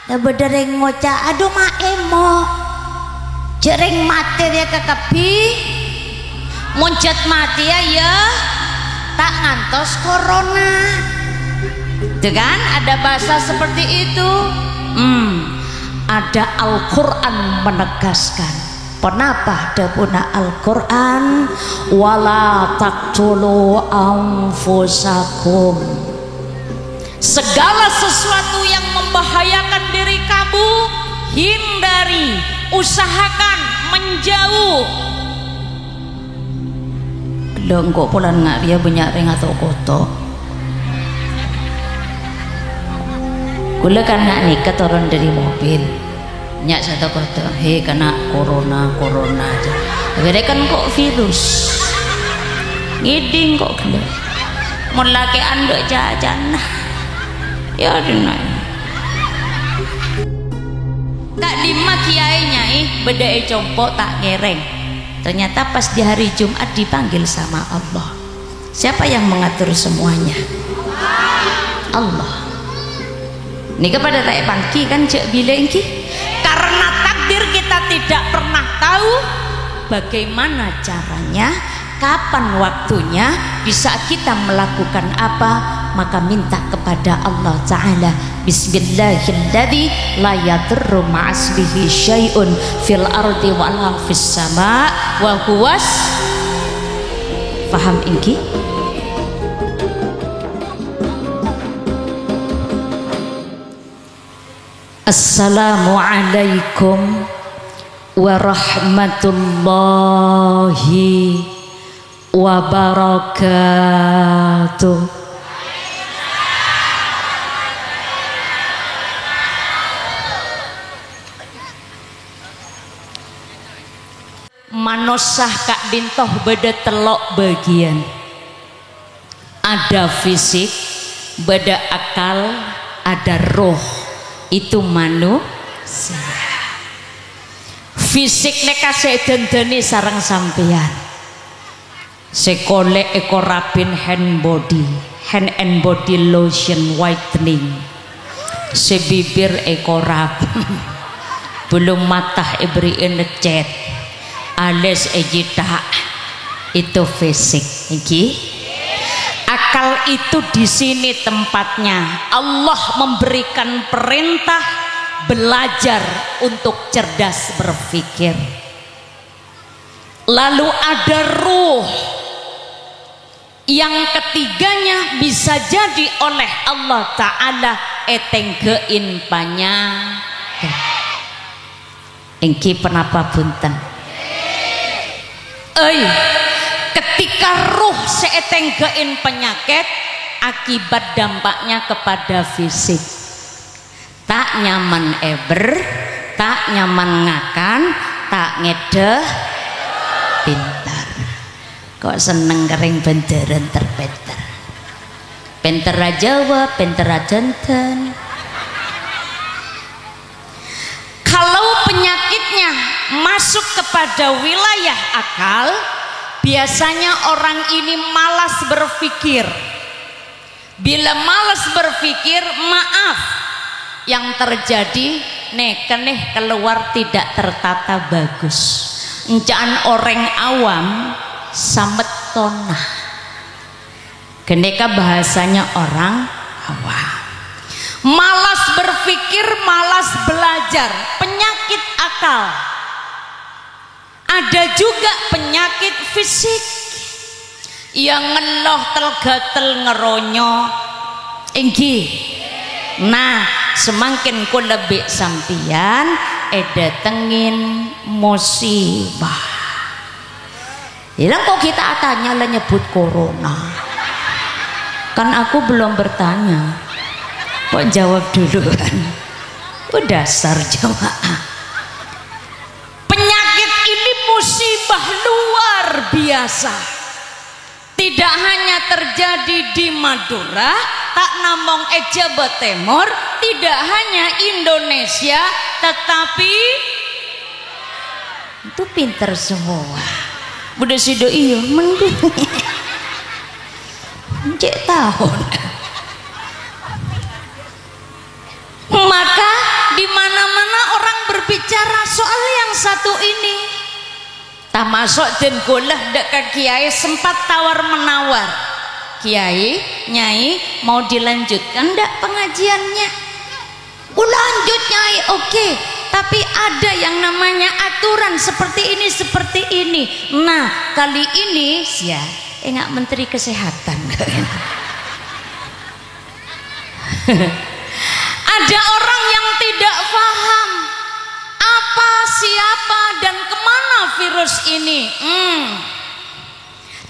Bedereng ngocak aduh mak emo jering mati ya kekebi muncet mati ya tak ngantos corona itu kan ada bahasa seperti itu. Ada Al-Quran menegaskan. Kenapa dapuna Al-Quran wala taqtulu anfusakum, segala sesuatu yang membahayakan diri kamu hindari, usahakan menjauh. Dong kok pulang nggak dia banyak ring atau koto gula kan nggak nikah turun dari mobil nyak satu koto kena corona aja beda kan kok virus ngiding kok gila mau laki anduk jajan ya dengar tak dimak kiainya beda compok tak ngereng. Ternyata pas di hari Jumat dipanggil sama Allah. Siapa yang mengatur semuanya? Allah. Ini kepada tak pangki kan cek bilang ki. Karena takdir kita tidak pernah tahu bagaimana caranya, kapan waktunya, di saat kita melakukan apa, maka minta kepada Allah Ta'ala. Bismillahilladzi la yadurru ma'asbihi syai'un fil ardi wala fis sama' wa huwas. Paham ingki? Assalamualaikum warahmatullahi wabarakatuh. Manosah kak dintoh beda telok bagian, ada fisik, beda akal, ada roh. Itu manusia. Fisik nek kasih dendeni sarang sampean sekole ekorapin hand and body lotion whitening, sebibir ekorap belum matah iberiin cat alis ejita, itu fisik iki. Akal itu di sini tempatnya. Allah memberikan perintah belajar untuk cerdas berpikir. Lalu ada ruh, yang ketiganya bisa jadi oleh Allah Ta'ala etenggein penyakit. Engki penapa punten? Ketika ruh seetenggein penyakit, akibat dampaknya kepada fisik. Tak nyaman tak nyaman ngakan, tak ngedeh pintar. Kok seneng kering benderen terpenter. Pinter Jawa, pinter jantan. Kalau penyakitnya masuk kepada wilayah akal, biasanya orang ini malas berpikir. Bila malas berpikir, maaf, yang terjadi keneh keluar tidak tertata bagus. Encaan orang awam samet tonah. Keneka bahasanya orang awam. Malas berpikir, malas belajar, penyakit akal. Ada juga penyakit fisik yang ngeloh telgatel ngeronyo inggi. Nah, semakin ku lebih sampian datengin musibah. Hilang kok kita tanya lah nyebut corona. Kan aku belum bertanya. Kok jawab duluan? Dasar jamaah. Penyakit ini musibah luar biasa. Tidak hanya terjadi di Madura, tak namong Jawa Timur, tidak hanya Indonesia, tetapi itu pinter semua. Budak sido iyo mending cek tahun. Maka di satu ini tak masuk dan golah dekat kiai sempat tawar menawar, kiai nyai mau dilanjutkan ndak pengajiannya? Lanjut nyai, oke, tapi ada yang namanya aturan seperti ini. Nah kali ini ya enggak Menteri Kesehatan ada orang yang tidak paham apa, siapa, dan kemana virus ini.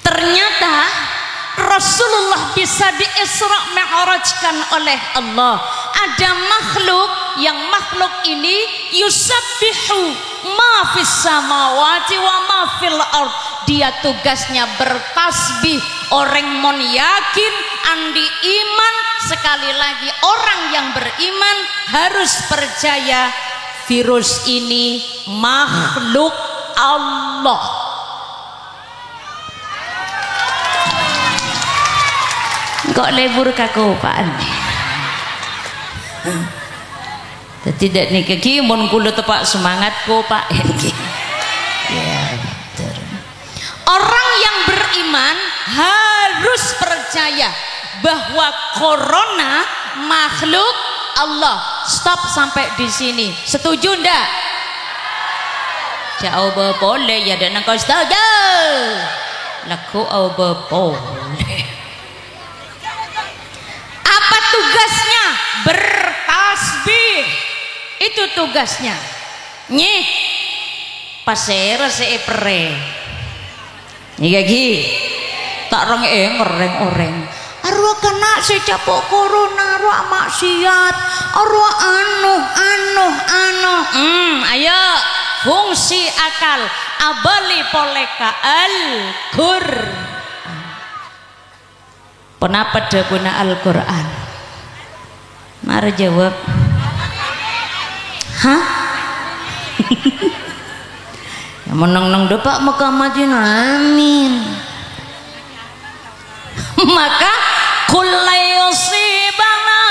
Ternyata Rasulullah bisa di-Isra Mi'rajkan oleh Allah. Ada makhluk yang makhluk ini yusabbihu ma fis samawati wa ma fil ard. Dia tugasnya bertasbih. Orang mon yakin andi iman, sekali lagi orang yang beriman harus percaya virus ini makhluk Allah. Kok lebur kakopaan tidak nih kaki mon kulo tepak semangat ko Pak ya, betul. Orang yang beriman harus percaya bahwa corona makhluk Allah. Stop sampai di sini. Setuju ndak? Jawab boleh ya, dan engkau setuju. Laku boleh. Apa tugasnya? Bertasbih. Itu tugasnya. Nyih pasera seepre. Nyih gagi. Tak rong ngereng oreng. Arwah kena secapok corona, arwah maksiat, arwah anu. Ayo fungsi akal abali poleka al-Qur. Kenapa dia guna Al-Quran? Mari jawab. Hah? Yang menang-nang depak Mekah Madinah, amin. Maka kulayusibana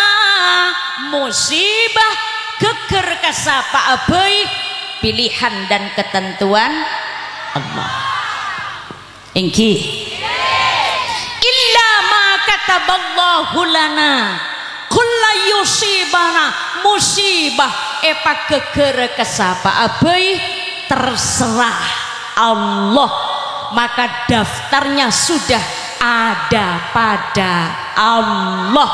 musibah geger kasapa abai pilihan dan ketentuan Allah. Ingki illa ma kataballahu lana kulayusibana musibah epa geger kasapa abai terserah Allah. Maka daftarnya sudah ada pada Allah.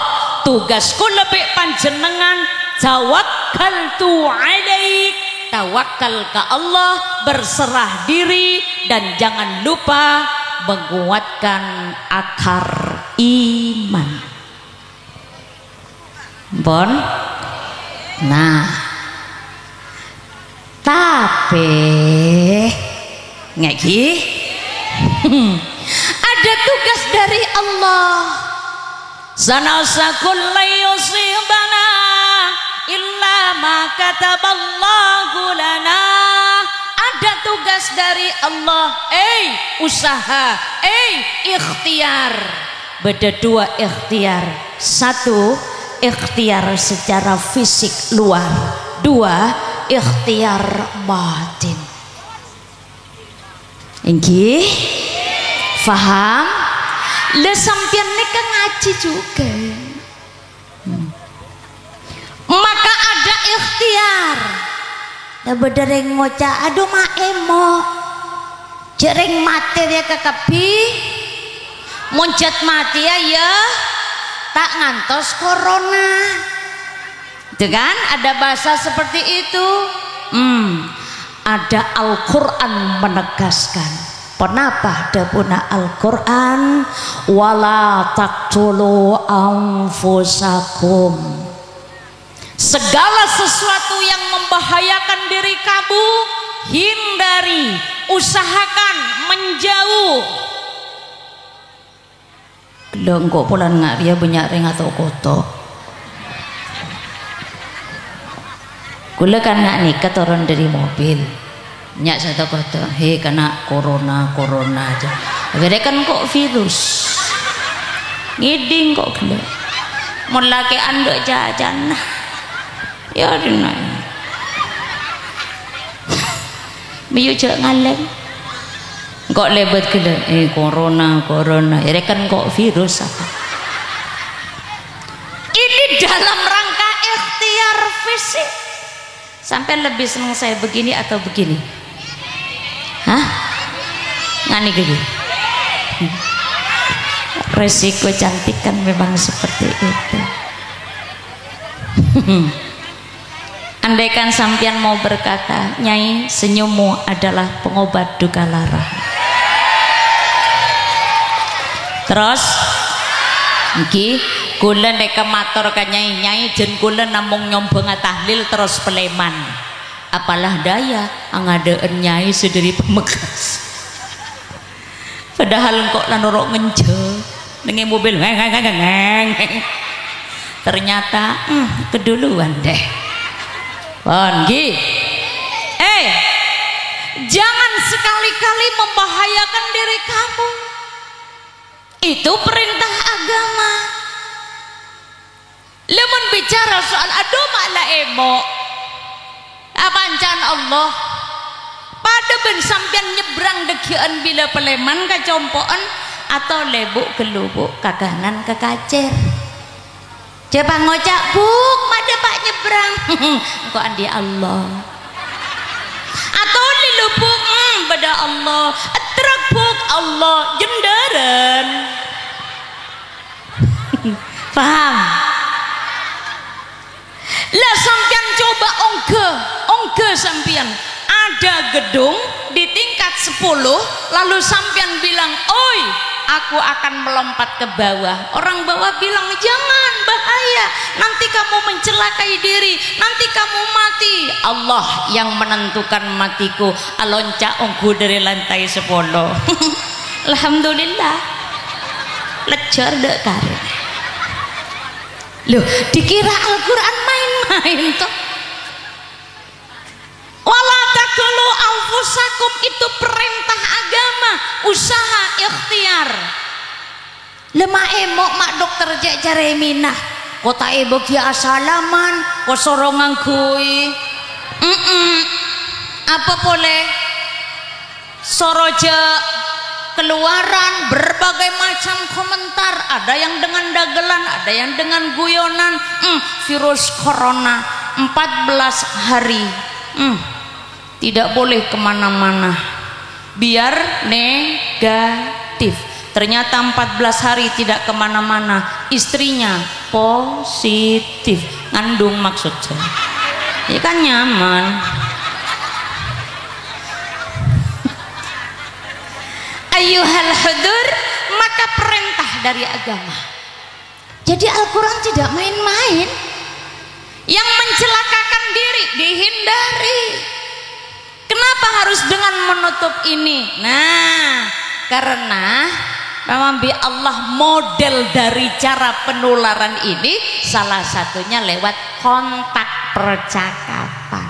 Tugasku lebih panjenengan tawakkaltu alaik, tawakal ke Allah, berserah diri, dan jangan lupa menguatkan akar iman. Bon, nah tapi ngeki ada tugas dari Allah. Sanasakul layusibana illa ma kataballahu lana. Ada tugas dari Allah. Usaha, ikhtiar. Beda dua ikhtiar. Satu, ikhtiar secara fisik luar. Dua, ikhtiar batin. Ingki faham? Le sampian neka ngaji juga. Maka ada ikhtiar. Da bedereng ngoca aduh ma emo. Jereng mati dia kekapi. Muncet mati ya tak ngantos corona. Itu kan ada bahasa seperti itu. Ada Al-Quran menegaskan. Kenapa dapuna Al-Quran wala taqtulu anfusakum. Segala sesuatu yang membahayakan diri kamu hindari, usahakan menjauh. Belum kok pulang nggak dia banyak ring atau kotor. Kula kan nggak nikah turun dari mobil. Nyak satu kata, kena corona aja. Akhirnya kan kok virus, ngiding kok gila. Mulai andok jajan, ya dina. miyu jek ngaleng kok lebet gede corona ya kan kok virus apa ini dalam rangka ikhtiar fisik. Sampai lebih senang saya begini atau begini? Hah? Ngani gini? Resiko cantik kan memang seperti itu. Andaikan sampean mau berkata, Nyai, senyummu adalah pengobat duka lara. Terus, iki kula nek matur ka Nyai jen kula namung nyombong tahlil terus peleman. Apalah daya angadeen Nyai sederi Pamekasan. Padahal kok lan orok ngenje ning mobil ternyata keduluan deh. Pon nggih. Jangan sekali-kali membahayakan diri kamu. Itu perintah agama. Lemon bicara soal adoma la emo apancan Allah pada ben sampean nyebrang degian bila peleman kacompoan atau lebuk ke lubuk kakanan ke kacer coba ngocak buk mada pak nyebrang kok andi Allah atau di lubuk pada Allah truk buk Allah jenderan paham. Lah sampean coba ongge sampean ada gedung di tingkat 10 lalu sampean bilang oi aku akan melompat ke bawah, orang bawah bilang jangan bahaya nanti kamu mencelakai diri nanti kamu mati. Allah yang menentukan matiku alonca onggu dari lantai 10. Alhamdulillah lejar dek karir. Loh, dikira Al-Quran main-main toh. Wala taqtulu anfusakum itu perintah agama, usaha ikhtiar. Lemah emok mak dokter cek cari minah. Kota ebo kia asalaman, kosorongan kui. Apa boleh? Soroja keluaran berbagai macam komentar, ada yang dengan dagelan, ada yang dengan guyonan. Virus corona 14 hari tidak boleh kemana-mana biar negatif. Ternyata 14 hari tidak kemana-mana, istrinya positif ngandung maksudnya ya kan nyaman. Ayuhal hudur, maka perintah dari agama. Jadi Al-Quran tidak main-main. Yang mencelakakan diri dihindari. Kenapa harus dengan menutup ini? Nah, karena memang Allah model dari cara penularan ini salah satunya lewat kontak percakapan.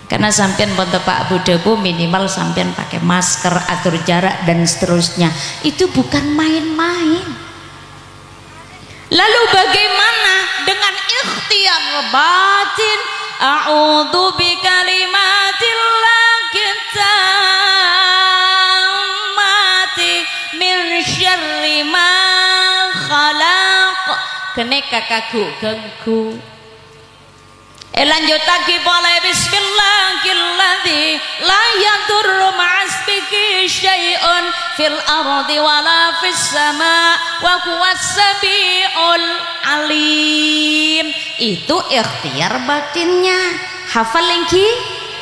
Karena sampean bonto Pak Budebu minimal sampean pakai masker, atur jarak dan seterusnya. Itu bukan main-main. Lalu bagaimana dengan ikhtiar batin? A'udzu bikalimatillahit tammati min syarri ma khalaq. Kene kakakku gengku. Lanjut lagi boleh bismillahilladzi la yadurru ma'asbihi syai'un fil ardi wala fis sama wa huwas samiul alim. Itu ikhtiar batinnya. Hafal lagi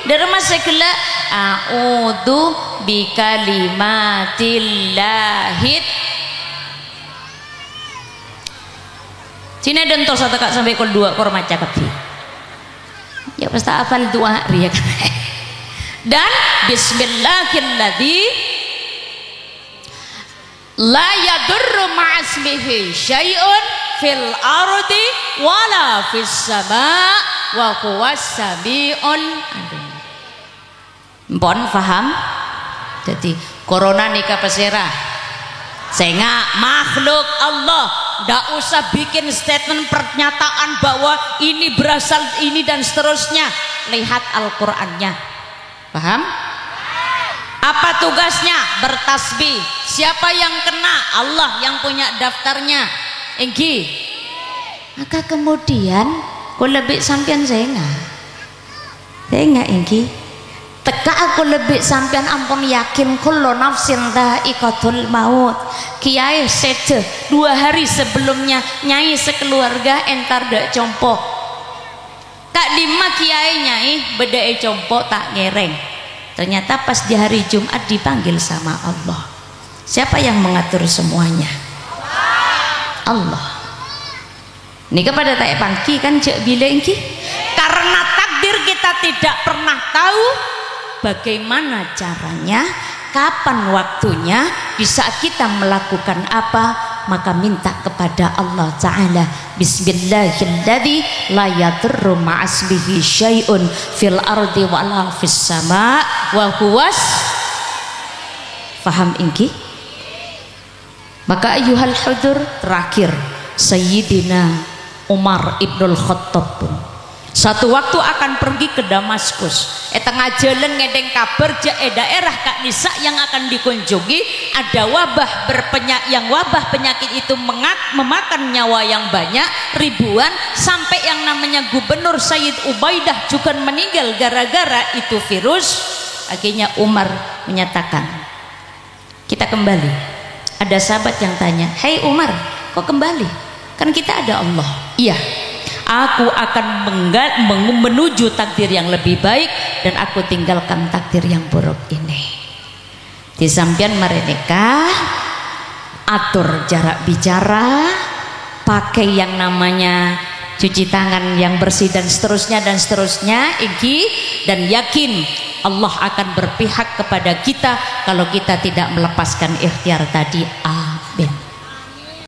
dari masa kala a'udzu bikalimatillahi. Cina dentos satu kak sampai kol 2 kor maca kapi. Ya pasti hafal doa riya kan. Dan bismillahilladzi la yadurru ma'asmihi syai'un fil ardi wala fis sama wa huwas samiul alim. Mpon paham? Jadi corona nikah pesera sehingga makhluk Allah ndak usah bikin statement pernyataan bahwa ini berasal ini dan seterusnya. Lihat Al-Qur'annya. Paham? Apa tugasnya? Bertasbih. Siapa yang kena? Allah yang punya daftarnya. Engki. Maka kemudian aku lebih sampean saya nggak engki. Teka aku lebih sampean ampun yakin kullu nafsin dha'iqatul maut. Kiai sede 2 hari sebelumnya nyai sekeluarga entar dak compok. Kak Dima kiai nyai bedai compok tak ngereng. Ternyata pas di hari Jumat dipanggil sama Allah. Siapa yang mengatur semuanya? Allah. Ini kepada tak pangki kan cek bilang ki. Karena takdir kita tidak pernah tahu bagaimana caranya, kapan waktunya, di saat kita melakukan apa, maka minta kepada Allah Ta'ala. Bismillahilladzi la yadurru ma'asbihi syai'un fil ardi wala fis sama' wa huwas. Faham ingki? Maka ayuhal hudur, terakhir Sayyidina Umar ibnul Khattab pun satu waktu akan pergi ke Damaskus. Tengah jalan ngedeng kabar daerah Kak Nisa yang akan dikunjungi ada wabah wabah penyakit itu memakan nyawa yang banyak, ribuan, sampai yang namanya Gubernur Sayyid Ubaidah juga meninggal gara-gara itu virus. Akhirnya Umar menyatakan, kita kembali. Ada sahabat yang tanya, "Hei Umar, kok kembali? Kan kita ada Allah." Iya, aku akan menuju takdir yang lebih baik dan aku tinggalkan takdir yang buruk ini. Di sampean mereneka atur jarak bicara, pakai yang namanya cuci tangan yang bersih dan seterusnya iki, dan yakin Allah akan berpihak kepada kita kalau kita tidak melepaskan ikhtiar tadi.